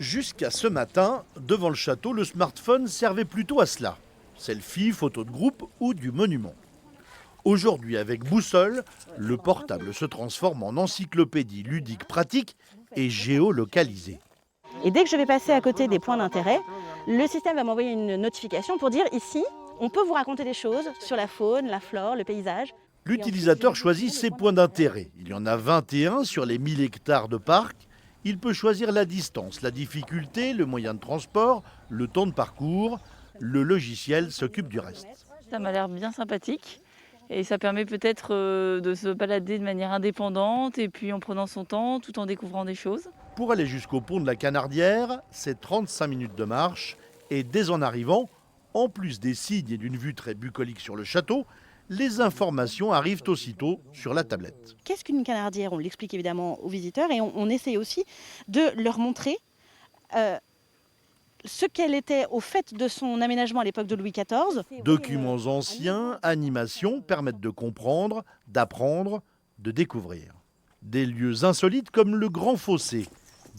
Jusqu'à ce matin, devant le château, le smartphone servait plutôt à cela. Selfie, photo de groupe ou du monument. Aujourd'hui, avec Boussole, le portable se transforme en encyclopédie ludique pratique et géolocalisée. Et dès que je vais passer à côté des points d'intérêt, le système va m'envoyer une notification pour dire ici, on peut vous raconter des choses sur la faune, la flore, le paysage. L'utilisateur choisit ses points d'intérêt. Il y en a 21 sur les 1000 hectares de parc. Il peut choisir la distance, la difficulté, le moyen de transport, le temps de parcours. Le logiciel s'occupe du reste. Ça m'a l'air bien sympathique et ça permet peut-être de se balader de manière indépendante et puis en prenant son temps tout en découvrant des choses. Pour aller jusqu'au pont de la Canardière, c'est 35 minutes de marche. Et dès en arrivant, en plus des signes et d'une vue très bucolique sur le château, les informations arrivent aussitôt sur la tablette. Qu'est-ce qu'une canardière? On l'explique évidemment aux visiteurs et on essaye aussi de leur montrer ce qu'elle était au fait de son aménagement à l'époque de Louis XIV. Documents anciens, animations permettent de comprendre, d'apprendre, de découvrir. Des lieux insolites comme le Grand Fossé,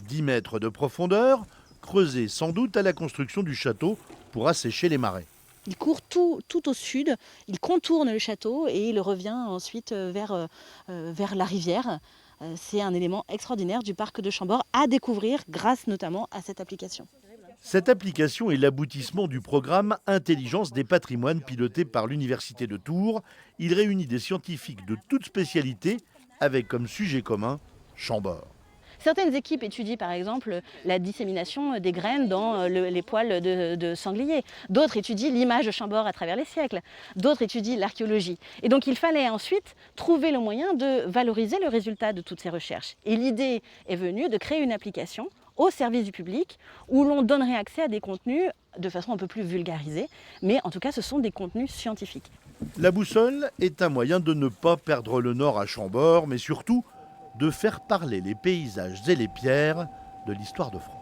10 mètres de profondeur, creusé sans doute à la construction du château pour assécher les marais. Il court tout au sud, il contourne le château et il revient ensuite vers la rivière. C'est un élément extraordinaire du parc de Chambord à découvrir grâce notamment à cette application. Cette application est l'aboutissement du programme Intelligence des patrimoines piloté par l'Université de Tours. Il réunit des scientifiques de toutes spécialités avec comme sujet commun Chambord. Certaines équipes étudient par exemple la dissémination des graines dans les poils de sanglier. D'autres étudient l'image de Chambord à travers les siècles. D'autres étudient l'archéologie. Et donc il fallait ensuite trouver le moyen de valoriser le résultat de toutes ces recherches. Et l'idée est venue de créer une application au service du public où l'on donnerait accès à des contenus de façon un peu plus vulgarisée. Mais en tout cas, ce sont des contenus scientifiques. La boussole est un moyen de ne pas perdre le nord à Chambord, mais surtout de faire parler les paysages et les pierres de l'histoire de France.